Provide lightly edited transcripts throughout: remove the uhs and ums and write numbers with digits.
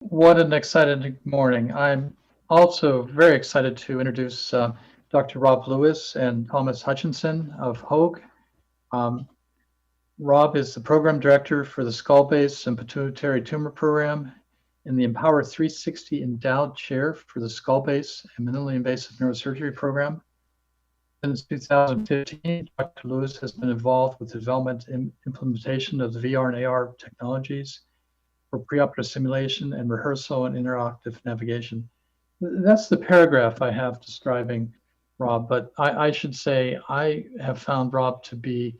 What an exciting morning. I'm also very excited to introduce Dr. Rob Lewis and Thomas Hutchinson of Hoag. Um, Rob is the program director for the skull base and pituitary tumor program in the Empower 360 Endowed Chair for the skull base and minimally invasive neurosurgery program. Since 2015, Dr. Lewis has been involved with the development and implementation of the VR and AR technologies for preoperative simulation and rehearsal and interactive navigation. That's the paragraph I have describing Rob, but I should say I have found Rob to be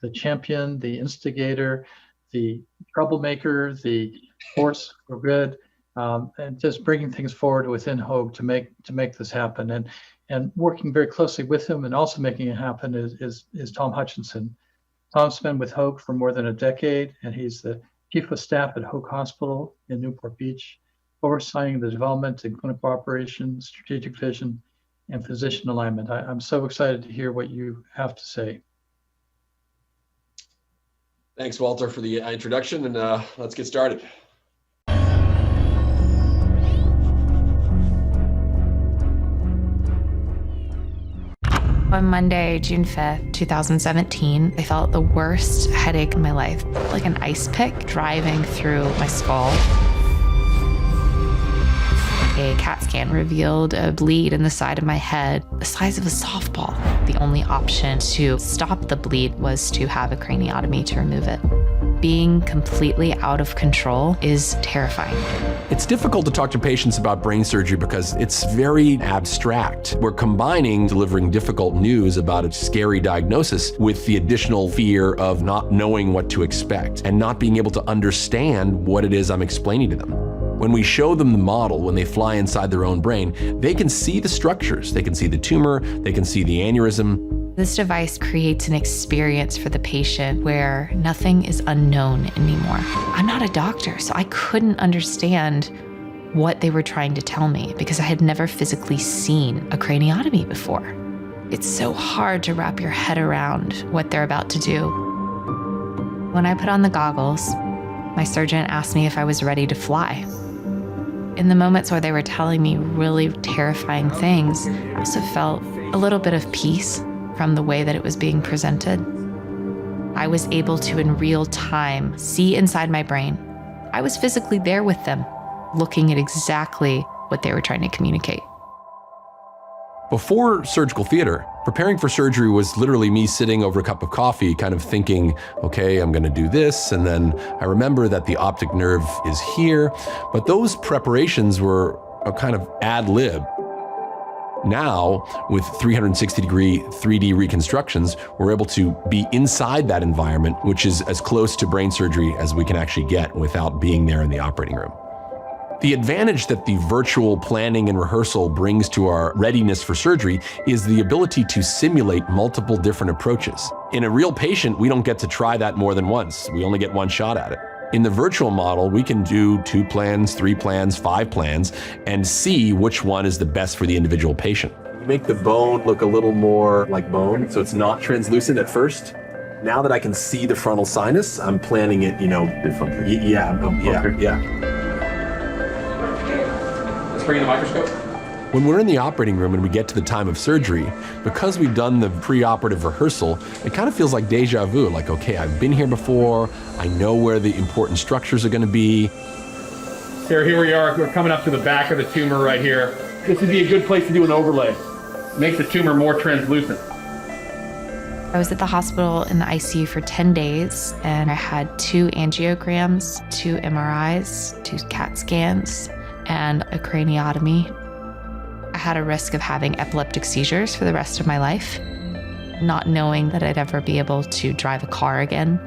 the champion, the instigator, the troublemaker, the force for good, and just bringing things forward within Hoag to make this happen. And working very closely with him and also making it happen is Tom Hutchinson. Tom's been with Hoag for more than a decade, and he's the Chief of Staff at Hoag Hospital in Newport Beach, overseeing the development and clinical operations, strategic vision, and physician alignment. I'm so excited to hear what you have to say. Thanks, Walter, for the introduction, and let's get started. On Monday, June 5th, 2017, I felt the worst headache in my life, like an ice pick driving through my skull. A CAT scan revealed a bleed in the side of my head, the size of a softball. The only option to stop the bleed was to have a craniotomy to remove it. Being completely out of control is terrifying. It's difficult to talk to patients about brain surgery because it's very abstract. We're combining delivering difficult news about a scary diagnosis with the additional fear of not knowing what to expect and not being able to understand what it is I'm explaining to them. When we show them the model, when they fly inside their own brain, they can see the structures. They can see the tumor, they can see the aneurysm. This device creates an experience for the patient where nothing is unknown anymore. I'm not a doctor, so I couldn't understand what they were trying to tell me because I had never physically seen a craniotomy before. It's so hard to wrap your head around what they're about to do. When I put on the goggles, my surgeon asked me if I was ready to fly. In the moments where they were telling me really terrifying things, I also felt a little bit of peace from the way that it was being presented. I was able to, in real time, see inside my brain. I was physically there with them, looking at exactly what they were trying to communicate. Before surgical theater, preparing for surgery was literally me sitting over a cup of coffee, kind of thinking, okay, I'm gonna do this, and then I remember that the optic nerve is here, but those preparations were a kind of ad lib. Now, with 360-degree 3D reconstructions, we're able to be inside that environment, which is as close to brain surgery as we can actually get without being there in the operating room. The advantage that the virtual planning and rehearsal brings to our readiness for surgery is the ability to simulate multiple different approaches. In a real patient, we don't get to try that more than once. We only get one shot at it. In the virtual model, we can do 2 plans, 3 plans, 5 plans, and see which one is the best for the individual patient. Make the bone look a little more like bone, so it's not translucent at first. Now that I can see the frontal sinus, I'm planning it, differently. Yeah. Let's bring in the microscope. When we're in the operating room and we get to the time of surgery, because we've done the preoperative rehearsal, it kind of feels like deja vu, like, okay, I've been here before, I know where the important structures are gonna be. Here we are, we're coming up to the back of the tumor right here. This would be a good place to do an overlay. Make the tumor more translucent. I was at the hospital in the ICU for 10 days, and I had 2 angiograms, 2 MRIs, 2 CAT scans, and a craniotomy. I had a risk of having epileptic seizures for the rest of my life, not knowing that I'd ever be able to drive a car again,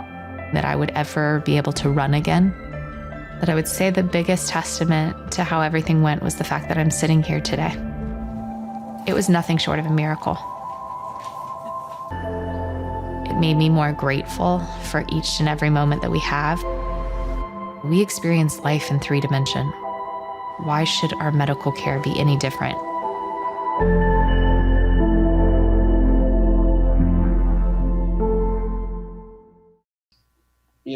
that I would ever be able to run again. But I would say the biggest testament to how everything went was the fact that I'm sitting here today. It was nothing short of a miracle. It made me more grateful for each and every moment that we have. We experience life in 3 dimensions. Why should our medical care be any different?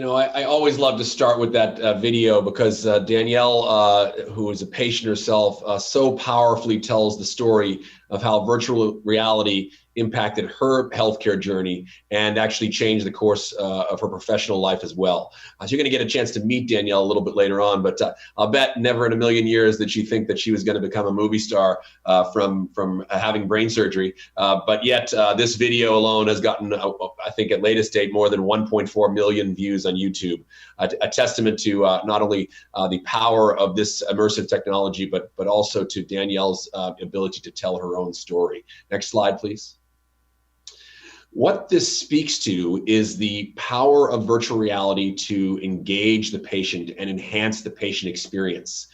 know, I always love to start with that video because Danielle, who is a patient herself, so powerfully tells the story of how virtual reality impacted her healthcare journey and actually changed the course of her professional life as well. So you're going to get a chance to meet Danielle a little bit later on, but I'll bet never in a million years did she think that she was going to become a movie star from having brain surgery. But yet this video alone has gotten, I think at latest date, more than 1.4 million views on YouTube, a testament to not only the power of this immersive technology, but also to Danielle's ability to tell her own story. Next slide, please. What this speaks to is the power of virtual reality to engage the patient and enhance the patient experience.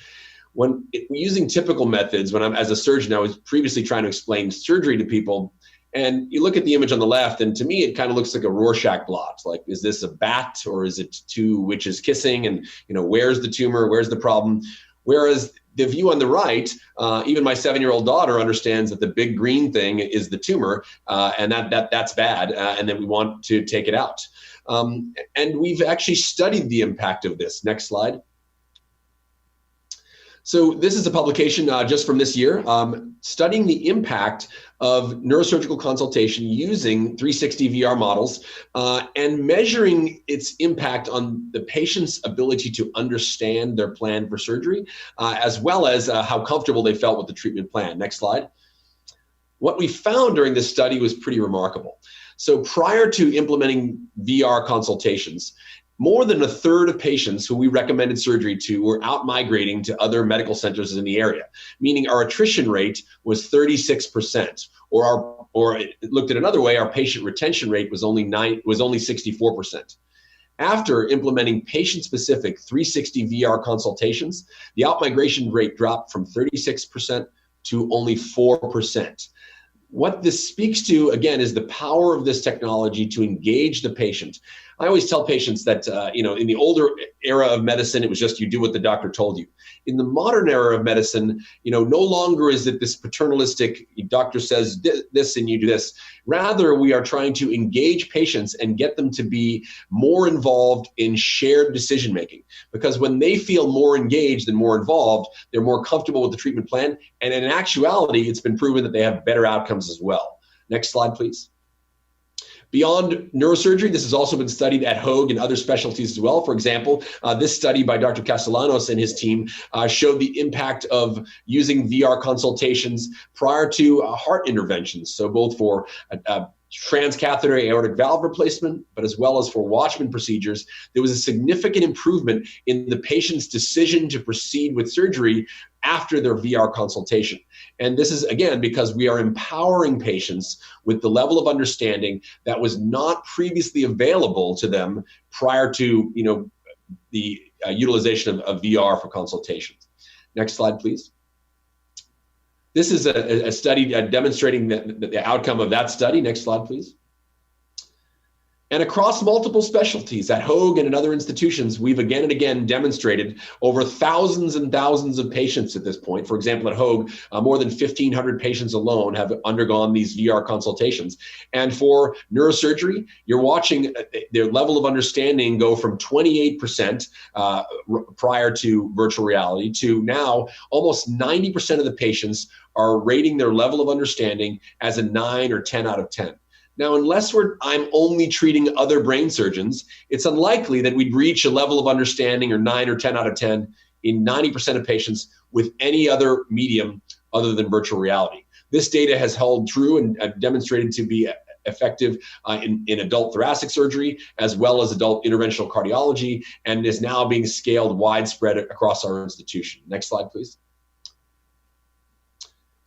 When using typical methods, when I'm as a surgeon, I was previously trying to explain surgery to people, and you look at the image on the left, and to me, it kind of looks like a Rorschach blot. Like, is this a bat or is it two witches kissing? And where's the tumor? Where's the problem? Whereas the view on the right, even my 7-year-old daughter understands that the big green thing is the tumor, and that's bad, and then we want to take it out. And we've actually studied the impact of this. Next slide. So this is a publication just from this year, studying the impact of neurosurgical consultation using 360 VR models and measuring its impact on the patient's ability to understand their plan for surgery, as well as how comfortable they felt with the treatment plan. Next slide. What we found during this study was pretty remarkable. So prior to implementing VR consultations, more than a third of patients who we recommended surgery to were out migrating to other medical centers in the area, meaning our attrition rate was 36%, or looked at another way, our patient retention rate was only 64%. After implementing patient-specific 360 VR consultations, the outmigration rate dropped from 36% to only 4%. What this speaks to, again, is the power of this technology to engage the patient. I always tell patients that, in the older era of medicine, it was just you do what the doctor told you. In the modern era of medicine, no longer is it this paternalistic, doctor says this and you do this. Rather, we are trying to engage patients and get them to be more involved in shared decision-making. Because when they feel more engaged and more involved, they're more comfortable with the treatment plan. And in actuality, it's been proven that they have better outcomes as well. Next slide, please. Beyond neurosurgery, this has also been studied at Hoag and other specialties as well. For example, this study by Dr. Castellanos and his team showed the impact of using VR consultations prior to heart interventions. So both for transcatheter aortic valve replacement, but as well as for Watchman procedures, there was a significant improvement in the patient's decision to proceed with surgery after their VR consultation. And this is, again, because we are empowering patients with the level of understanding that was not previously available to them prior to the utilization of VR for consultations. Next slide, please. This is a study demonstrating the outcome of that study. Next slide, please. And across multiple specialties at Hoag and in other institutions, we've again and again demonstrated over thousands and thousands of patients at this point. For example, at Hoag, more than 1,500 patients alone have undergone these VR consultations. And for neurosurgery, you're watching their level of understanding go from 28% prior to virtual reality to now almost 90% of the patients are rating their level of understanding as a 9 or 10 out of 10. Now, unless I'm only treating other brain surgeons, it's unlikely that we'd reach a level of understanding or 9 or 10 out of 10 in 90% of patients with any other medium other than virtual reality. This data has held true and demonstrated to be effective in adult thoracic surgery, as well as adult interventional cardiology, and is now being scaled widespread across our institution. Next slide, please.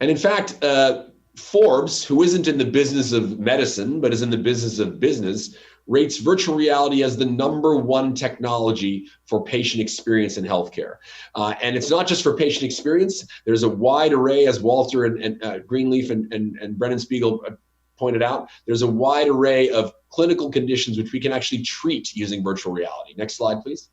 And in fact, Forbes, who isn't in the business of medicine, but is in the business of business, rates virtual reality as the #1 technology for patient experience in healthcare. And it's not just for patient experience. There's a wide array, as Walter and Greenleaf and Brennan Spiegel pointed out, there's a wide array of clinical conditions which we can actually treat using virtual reality. Next slide, please.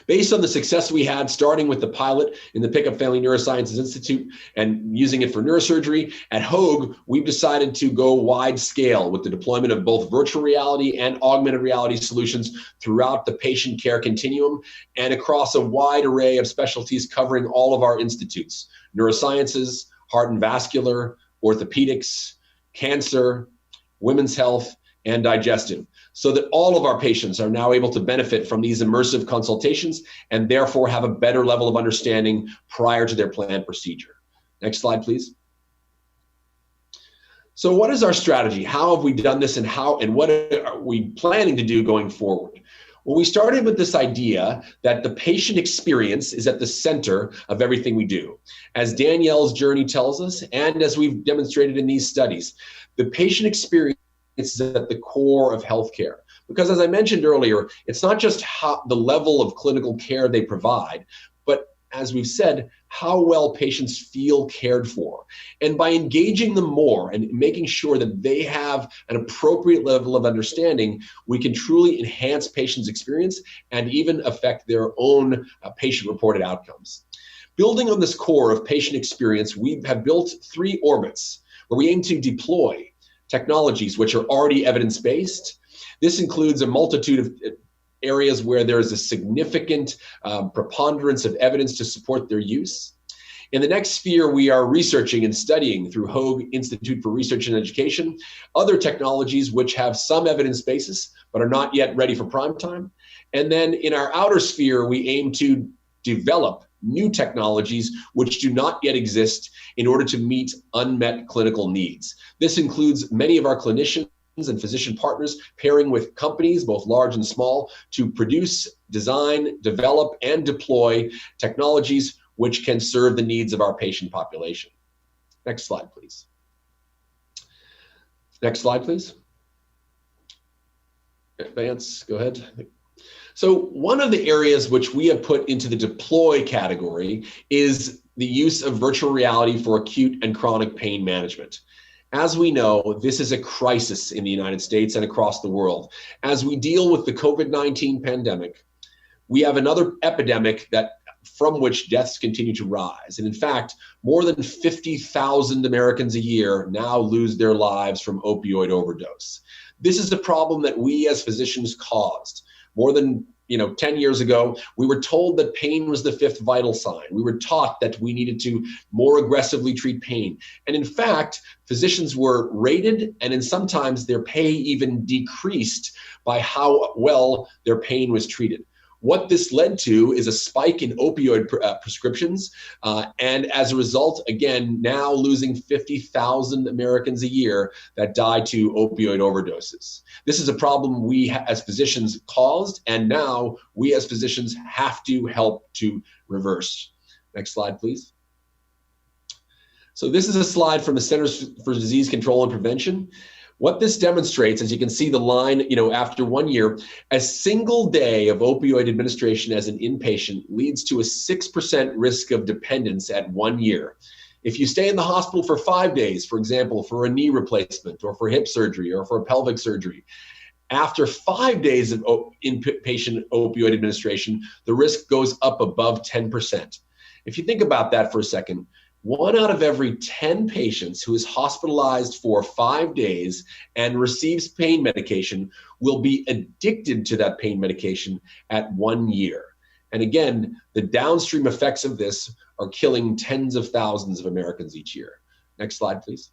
Based on the success we had starting with the pilot in the Pickup Family Neurosciences Institute and using it for neurosurgery, at Hoag, we've decided to go wide scale with the deployment of both virtual reality and augmented reality solutions throughout the patient care continuum and across a wide array of specialties covering all of our institutes: neurosciences, heart and vascular, orthopedics, cancer, women's health, and digestive, so that all of our patients are now able to benefit from these immersive consultations and therefore have a better level of understanding prior to their planned procedure. Next slide, please. So what is our strategy? How have we done this, and what are we planning to do going forward? Well, we started with this idea that the patient experience is at the center of everything we do. As Danielle's journey tells us, and as we've demonstrated in these studies, the patient experience is at the core of healthcare. Because as I mentioned earlier, it's not just the level of clinical care they provide, but as we've said, how well patients feel cared for. And by engaging them more and making sure that they have an appropriate level of understanding, we can truly enhance patients' experience and even affect their own patient-reported outcomes. Building on this core of patient experience, we have built 3 orbits where we aim to deploy technologies which are already evidence-based. This includes a multitude of areas where there is a significant preponderance of evidence to support their use. In the next sphere, we are researching and studying through Hoag Institute for Research and Education other technologies which have some evidence basis but are not yet ready for prime time. And then in our outer sphere, we aim to develop new technologies which do not yet exist in order to meet unmet clinical needs. This includes many of our clinicians and physician partners pairing with companies, both large and small, to produce, design, develop, and deploy technologies which can serve the needs of our patient population. Next slide, please. Next slide, please. Vance, go ahead. So one of the areas which we have put into the deploy category is the use of virtual reality for acute and chronic pain management. As we know, this is a crisis in the United States and across the world. As we deal with the COVID-19 pandemic, we have another epidemic from which deaths continue to rise. And in fact, more than 50,000 Americans a year now lose their lives from opioid overdose. This is a problem that we as physicians caused. More than 10 years ago, we were told that pain was the 5th vital sign. We were taught that we needed to more aggressively treat pain. And in fact, physicians were rated, and in sometimes their pay even decreased by how well their pain was treated. What this led to is a spike in opioid prescriptions, and as a result, again, now losing 50,000 Americans a year that die to opioid overdoses. This is a problem we as physicians caused, and now we as physicians have to help to reverse. Next slide, please. So this is a slide from the Centers for Disease Control and Prevention. What this demonstrates, as you can see the line, after 1 year, a single day of opioid administration as an inpatient leads to a 6% risk of dependence at 1 year. If you stay in the hospital for 5 days, for example, for a knee replacement or for hip surgery or for a pelvic surgery, after 5 days of inpatient opioid administration, the risk goes up above 10%. If you think about that for a second, 1 out of every 10 patients who is hospitalized for 5 days and receives pain medication will be addicted to that pain medication at 1 year. And again, the downstream effects of this are killing tens of thousands of Americans each year. Next slide, please.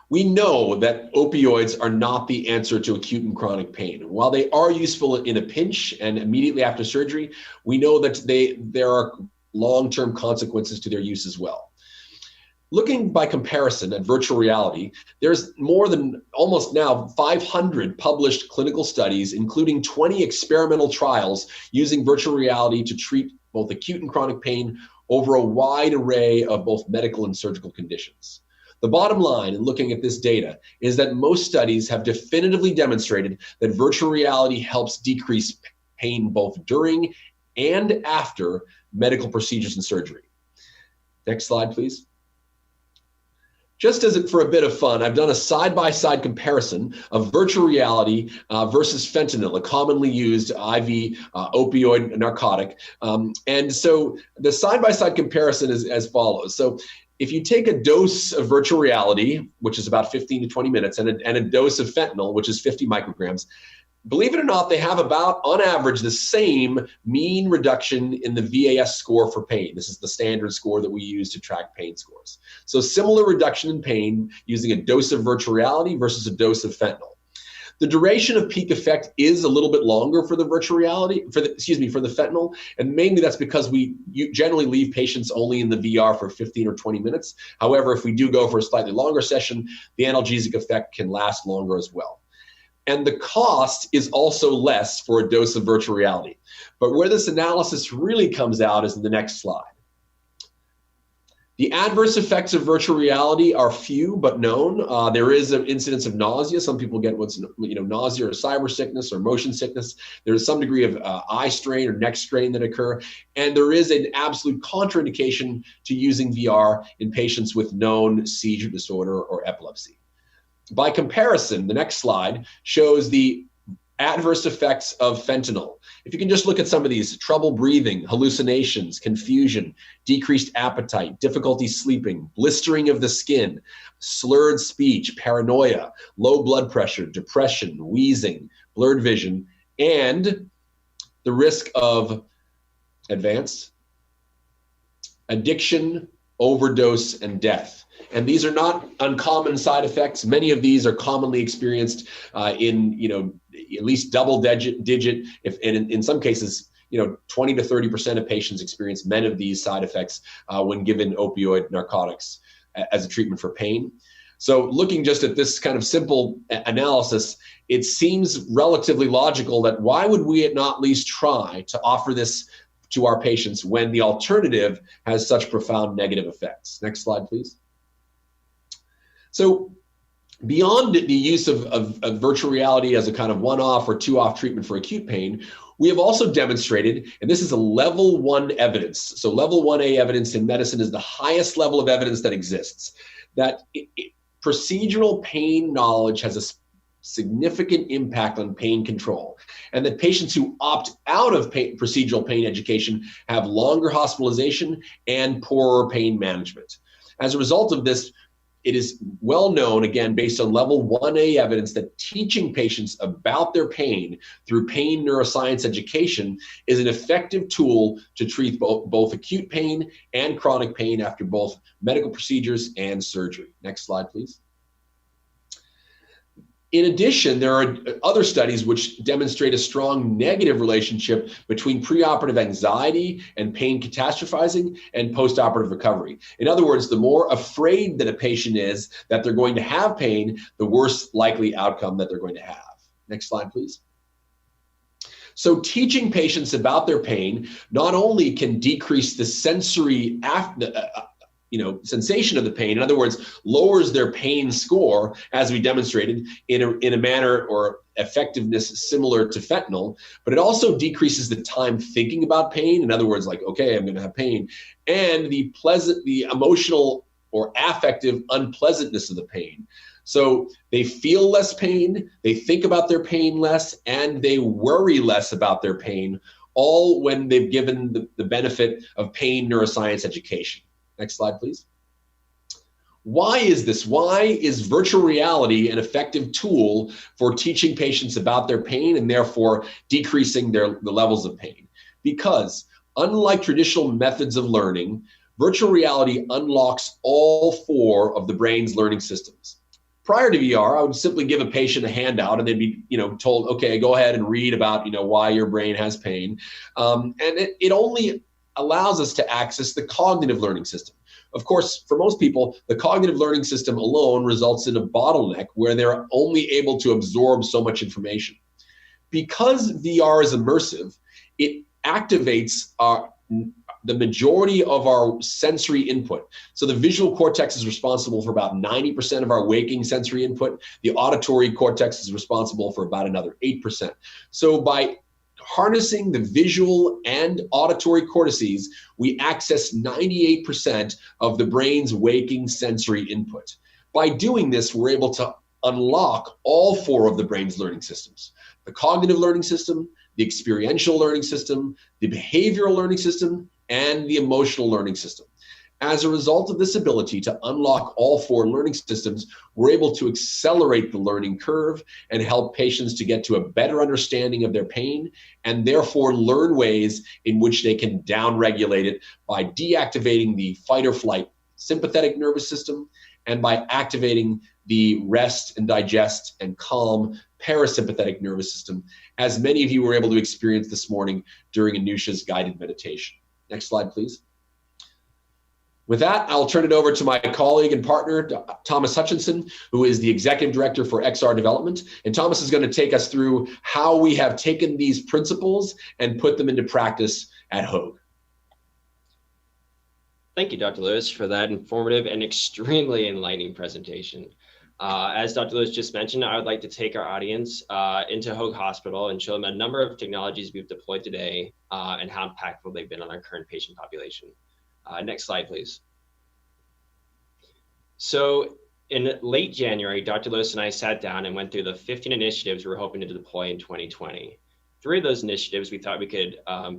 We know that opioids are not the answer to acute and chronic pain. While they are useful in a pinch and immediately after surgery, we know that there are long-term consequences to their use as well. Looking by comparison at virtual reality, there's more than almost now 500 published clinical studies, including 20 experimental trials using virtual reality to treat both acute and chronic pain over a wide array of both medical and surgical conditions. The bottom line in looking at this data is that most studies have definitively demonstrated that virtual reality helps decrease pain both during and after medical procedures and surgery. Next slide, please. just for a bit of fun, I've done a side-by-side comparison of virtual reality versus fentanyl, a commonly used IV opioid narcotic. And so the side-by-side comparison is as follows. So if you take a dose of virtual reality, which is about 15 to 20 minutes, and a dose of fentanyl, which is 50 micrograms, believe it or not, they have about, on average, the same mean reduction in the VAS score for pain. This is the standard score that we use to track pain scores. So similar reduction in pain using a dose of virtual reality versus a dose of fentanyl. The duration of peak effect is a little bit longer for the virtual reality, for the fentanyl, and mainly that's because we generally leave patients only in the VR for 15 or 20 minutes. However, if we do go for a slightly longer session, the analgesic effect can last longer as well. And the cost is also less for a dose of virtual reality. But where this analysis really comes out is in the next slide. The adverse effects of virtual reality are few but known. There is an incidence of nausea. Some people get nausea or cyber sickness or motion sickness. There is some degree of eye strain or neck strain that occur. And there is an absolute contraindication to using VR in patients with known seizure disorder or epilepsy. By comparison, the next slide shows the adverse effects of fentanyl. If you can just look at some of these: trouble breathing, hallucinations, confusion, decreased appetite, difficulty sleeping, blistering of the skin, slurred speech, paranoia, low blood pressure, depression, wheezing, blurred vision, and the risk of advance, addiction, overdose, and death. And these are not uncommon side effects. Many of these are commonly experienced in, at least double digit, and in some cases, 20 to 30% of patients experience many of these side effects when given opioid narcotics as a treatment for pain. So looking just at this kind of simple analysis, it seems relatively logical that why would we not at least try to offer this to our patients when the alternative has such profound negative effects? Next slide, please. So beyond the use of virtual reality as a kind of one-off or two-off treatment for acute pain, we have also demonstrated, and this is a level 1 evidence. So level 1A evidence in medicine is the highest level of evidence that exists, that procedural pain knowledge has a significant impact on pain control, and that patients who opt out of procedural pain education have longer hospitalization and poorer pain management. As a result of this, it is well known, again, based on level 1A evidence, that teaching patients about their pain through pain neuroscience education is an effective tool to treat both acute pain and chronic pain after both medical procedures and surgery. Next slide, please. In addition, there are other studies which demonstrate a strong negative relationship between preoperative anxiety and pain catastrophizing and postoperative recovery. In other words, the more afraid that a patient is that they're going to have pain, the worse likely outcome that they're going to have. Next slide, please. So teaching patients about their pain not only can decrease the sensory sensation of the pain, in other words, lowers their pain score, as we demonstrated, in a manner or effectiveness similar to fentanyl, but it also decreases the time thinking about pain. In other words, like, okay, I'm going to have pain, and the emotional or affective unpleasantness of the pain. So they feel less pain, they think about their pain less, and they worry less about their pain, all when they've given the benefit of pain neuroscience education. Next slide, please. Why is this? Why is virtual reality an effective tool for teaching patients about their pain and therefore decreasing the levels of pain? Because unlike traditional methods of learning, virtual reality unlocks all 4 of the brain's learning systems. Prior to VR, I would simply give a patient a handout and they'd be, told, okay, go ahead and read about, why your brain has pain. And it only allows us to access the cognitive learning system. Of course, for most people, the cognitive learning system alone results in a bottleneck where they're only able to absorb so much information. Because VR is immersive, it activates the majority of our sensory input. So the visual cortex is responsible for about 90% of our waking sensory input. The auditory cortex is responsible for about another 8%. So by harnessing the visual and auditory cortices, we access 98% of the brain's waking sensory input. By doing this, we're able to unlock all 4 of the brain's learning systems: the cognitive learning system, the experiential learning system, the behavioral learning system, and the emotional learning system. As a result of this ability to unlock all 4 learning systems, we're able to accelerate the learning curve and help patients to get to a better understanding of their pain, and therefore learn ways in which they can downregulate it by deactivating the fight or flight sympathetic nervous system and by activating the rest and digest and calm parasympathetic nervous system, as many of you were able to experience this morning during Anusha's guided meditation. Next slide, please. With that, I'll turn it over to my colleague and partner, Thomas Hutchinson, who is the Executive Director for XR Development. And Thomas is going to take us through how we have taken these principles and put them into practice at Hoag. Thank you, Dr. Lewis, for that informative and extremely enlightening presentation. As Dr. Lewis just mentioned, I would like to take our audience into Hoag Hospital and show them a number of technologies we've deployed today and how impactful they've been on our current patient population. Next slide, please. So in late January, Dr. Lewis and I sat down and went through the 15 initiatives we were hoping to deploy in 2020. 3 of those initiatives we thought we could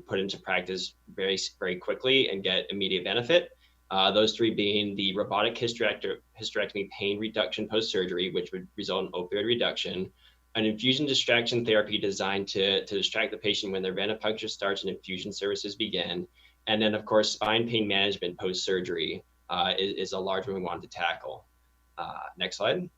put into practice very quickly and get immediate benefit. Those 3 being the robotic hysterectomy pain reduction post-surgery, which would result in opioid reduction, an infusion distraction therapy designed to distract the patient when their venipuncture starts and infusion services begin, and then, of course, spine pain management post-surgery is a large one we wanted to tackle. Next slide.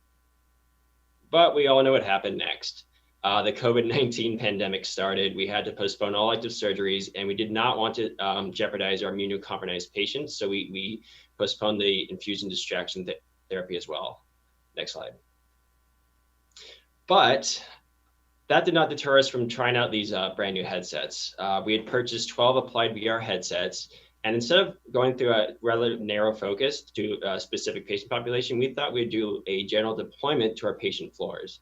But we all know what happened next. The COVID-19 pandemic started. We had to postpone all elective surgeries, and we did not want to jeopardize our immunocompromised patients, so we postponed the infusion distraction therapy as well. Next slide. But that did not deter us from trying out these brand new headsets. We had purchased 12 applied VR headsets, and instead of going through a rather narrow focus to a specific patient population, we thought we'd do a general deployment to our patient floors.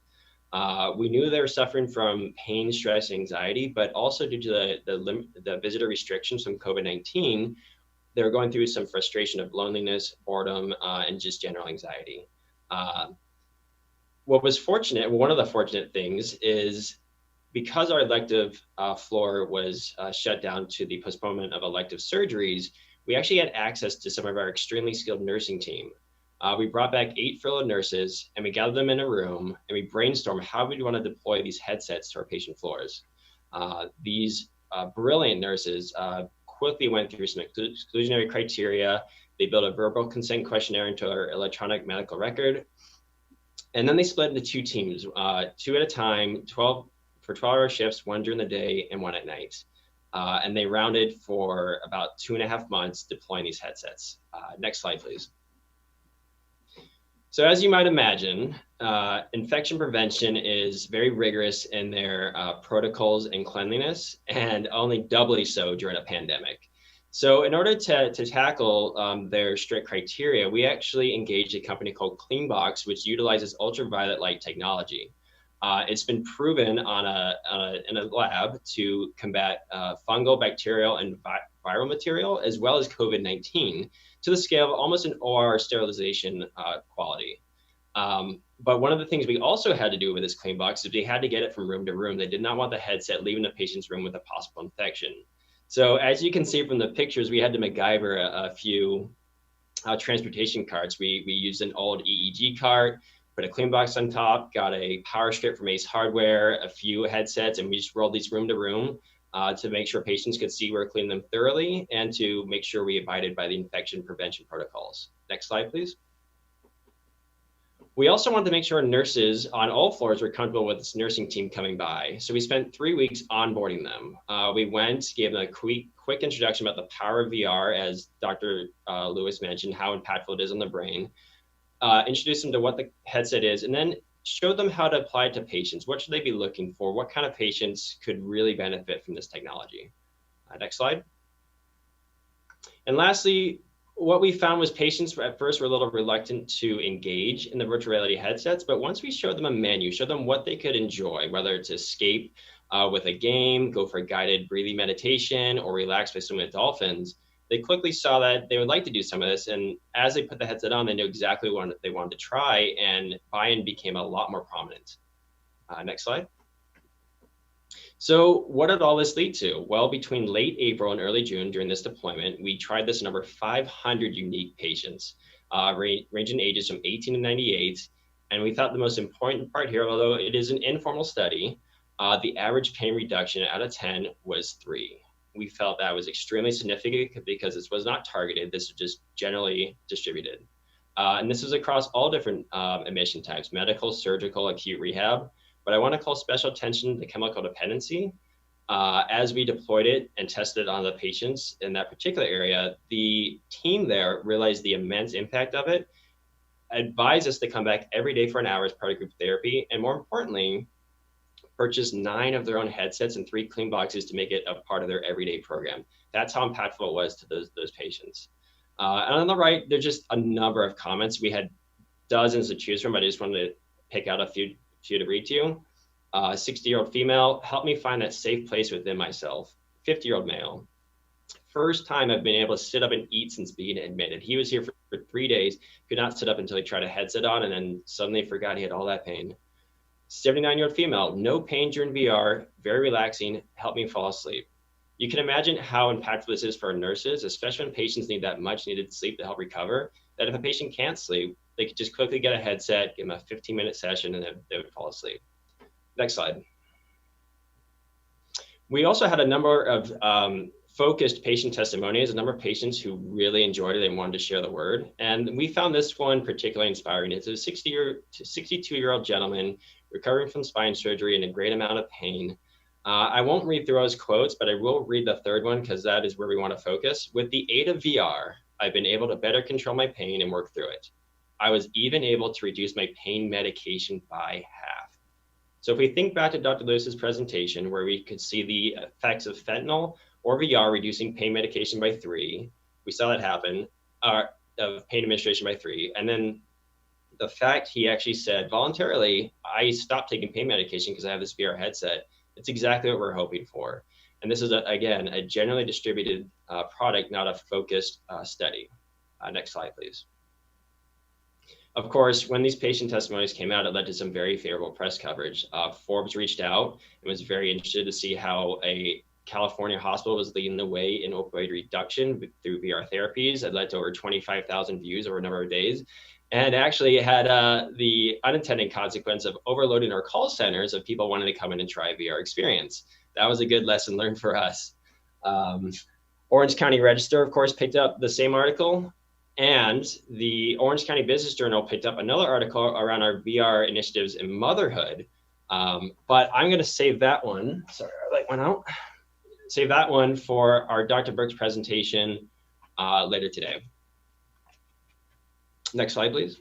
We knew they were suffering from pain, stress, anxiety, but also due to the visitor restrictions from COVID-19, they were going through some frustration of loneliness, boredom, and just general anxiety. What was fortunate, one of the fortunate things is because our elective floor was shut down to the postponement of elective surgeries, we actually had access to some of our extremely skilled nursing team. We brought back 8 furloughed nurses and we gathered them in a room and we brainstormed how we'd want to deploy these headsets to our patient floors. These brilliant nurses quickly went through some exclusionary criteria. They built a verbal consent questionnaire into our electronic medical record. And then they split into 2 teams, 2 at a time, 12-hour shifts, 1 during the day and 1 at night. And they rounded for about 2.5 months deploying these headsets. Next slide, please. So as you might imagine, infection prevention is very rigorous in their protocols and cleanliness, and only doubly so during a pandemic. So in order to tackle their strict criteria, we actually engaged a company called CleanBox, which utilizes ultraviolet light technology. It's been proven in a lab to combat fungal, bacterial, and viral material, as well as COVID-19, to the scale of almost an OR sterilization quality. But one of the things we also had to do with this CleanBox is we had to get it from room to room. They did not want the headset leaving the patient's room with a possible infection. So as you can see from the pictures, we had to MacGyver a few transportation carts. We used an old EEG cart, put a CleanBox on top, got a power strip from Ace Hardware, a few headsets, and we just rolled these room to room to make sure patients could see we're cleaning them thoroughly and to make sure we abided by the infection prevention protocols. Next slide, please. We also wanted to make sure nurses on all floors were comfortable with this nursing team coming by. So we spent 3 weeks onboarding them. We went, gave them a quick introduction about the power of VR, as Dr. Lewis mentioned, how impactful it is on the brain. Introduced them to what the headset is, and then showed them how to apply it to patients. What should they be looking for? What kind of patients could really benefit from this technology? Next slide. And lastly, what we found was patients at first were a little reluctant to engage in the virtual reality headsets, but once we showed them a menu, showed them what they could enjoy, whether it's escape with a game, go for a guided breathing meditation, or relax by swimming with dolphins, they quickly saw that they would like to do some of this. And as they put the headset on, they knew exactly what they wanted to try, and buy-in became a lot more prominent. Next slide. So what did all this lead to? Well, between late April and early June during this deployment, we tried this in over 500 unique patients, ranging ages from 18 to 98. And we thought the most important part here, although it is an informal study, the average pain reduction out of 10 was 3. We felt that was extremely significant because this was not targeted. This was just generally distributed. And this was across all different admission types: medical, surgical, acute, rehab. But I want to call special attention to chemical dependency. As we deployed it and tested it on the patients in that particular area, the team there realized the immense impact of it, advised us to come back every day for an hour as part of group therapy, and more importantly, purchased 9 of their own headsets and 3 clean boxes to make it a part of their everyday program. That's how impactful it was to those patients. And on the right, there's just a number of comments. We had dozens to choose from, but I just wanted to pick out a few to read to you. 60-year-old female, helped me find that safe place within myself. 50-year-old male, first time I've been able to sit up and eat since being admitted. He was here for 3 days, could not sit up until he tried a headset on, and then suddenly forgot he had all that pain. 79-year-old female, no pain during VR, very relaxing, helped me fall asleep. You can imagine how impactful this is for our nurses, especially when patients need that much needed sleep to help recover, that if a patient can't sleep, they could just quickly get a headset, give them a 15-minute session, and they would fall asleep. Next slide. We also had a number of focused patient testimonials, a number of patients who really enjoyed it and wanted to share the word. And we found this one particularly inspiring. It's a 62-year-old gentleman recovering from spine surgery in a great amount of pain. I won't read through those quotes, but I will read the third one because that is where we want to focus. With the aid of VR, I've been able to better control my pain and work through it. I was even able to reduce my pain medication by half. So if we think back to Dr. Lewis's presentation, where we could see the effects of fentanyl or VR reducing pain medication by 3, we saw that happen, of pain administration by 3. And then the fact he actually said, voluntarily, I stopped taking pain medication because I have this VR headset. It's exactly what we're hoping for. And this is, again, a generally distributed product, not a focused study. Next slide, please. Of course, when these patient testimonies came out, it led to some very favorable press coverage. Forbes reached out and was very interested to see how a California hospital was leading the way in opioid reduction through VR therapies. It led to over 25,000 views over a number of days. And actually it had the unintended consequence of overloading our call centers of people wanting to come in and try a VR experience. That was a good lesson learned for us. Orange County Register, of course, picked up the same article. And the Orange County Business Journal picked up another article around our VR initiatives in motherhood. But I'm going to save that one. Sorry, our light went out. Save that one for our Dr. Burke's presentation later today. Next slide, please.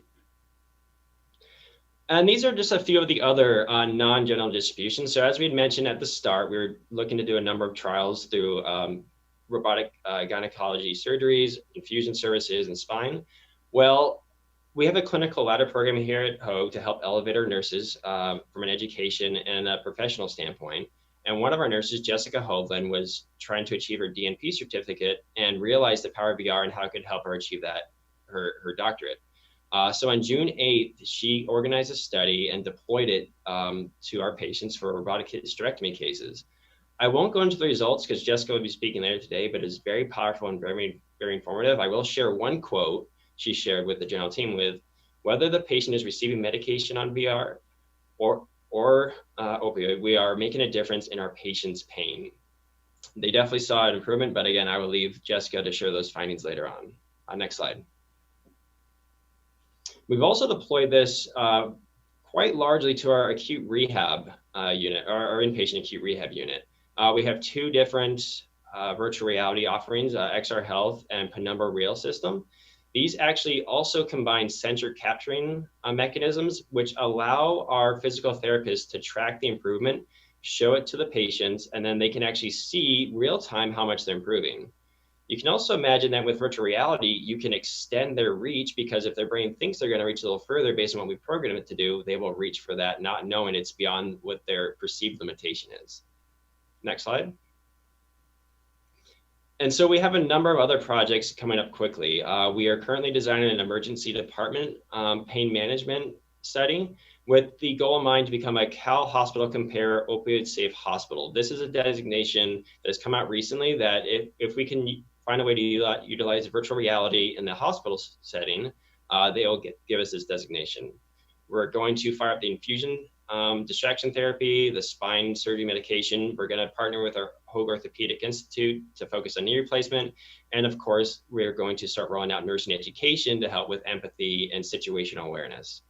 And these are just a few of the other non-general distributions. So as we had mentioned at the start, we were looking to do a number of trials through robotic gynecology surgeries, infusion services, and spine. Well, we have a clinical ladder program here at Hoag to help elevate our nurses from an education and a professional standpoint. And one of our nurses, Jessica Hovland, was trying to achieve her DNP certificate and realized the power of VR and how it could help her achieve that, her doctorate. So on June 8th, she organized a study and deployed it to our patients for robotic hysterectomy cases. I won't go into the results because Jessica will be speaking later today, but it's very powerful and very, very informative. I will share one quote she shared with the general team with, whether the patient is receiving medication on VR or opioid, we are making a difference in our patient's pain. They definitely saw an improvement, but again, I will leave Jessica to share those findings later on. Next slide. We've also deployed this quite largely to our acute rehab unit, our inpatient acute rehab unit. We have 2 different virtual reality offerings, XR Health and Penumbra Rail System. These actually also combine sensor capturing mechanisms, which allow our physical therapists to track the improvement, show it to the patients, and then they can actually see real time how much they're improving. You can also imagine that with virtual reality, you can extend their reach, because if their brain thinks they're going to reach a little further based on what we program it to do, they will reach for that, not knowing it's beyond what their perceived limitation is. Next slide. And so we have a number of other projects coming up quickly. We are currently designing an emergency department pain management study with the goal in mind to become a Cal Hospital Compare opioid safe hospital. This is a designation that has come out recently that if we can find a way to utilize virtual reality in the hospital setting, they'll give us this designation. We're going to fire up the infusion distraction therapy, the spine surgery medication. We're going to partner with our Hoag Orthopedic Institute to focus on knee replacement. And of course, we're going to start rolling out nursing education to help with empathy and situational awareness.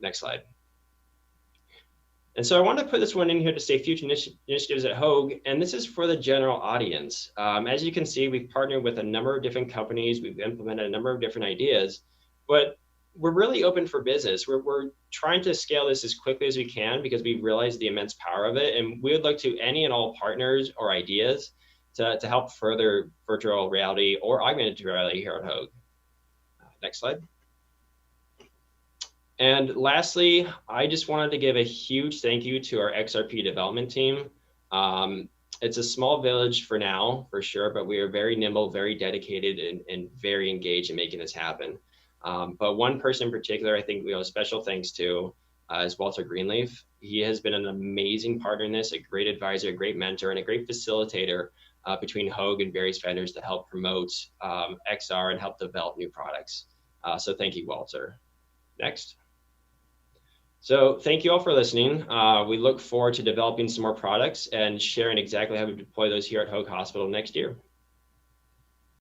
Next slide. And so I want to put this one in here to say future initiatives at Hoag, and this is for the general audience. As you can see, we've partnered with a number of different companies. We've implemented a number of different ideas, but we're really open for business. We're trying to scale this as quickly as we can because we realize the immense power of it. And we would look to any and all partners or ideas to help further virtual reality or augmented reality here at Hoag. Next slide. And lastly, I just wanted to give a huge thank you to our XRP development team. It's a small village for now, for sure, but we are very nimble, very dedicated, and very engaged in making this happen. But one person in particular, I think we owe special thanks to is Walter Greenleaf. He has been an amazing partner in this, a great advisor, a great mentor, and a great facilitator between Hoag and various vendors to help promote XR and help develop new products. So thank you, Walter. Next. So thank you all for listening. We look forward to developing some more products and sharing exactly how we deploy those here at Hoag Hospital next year.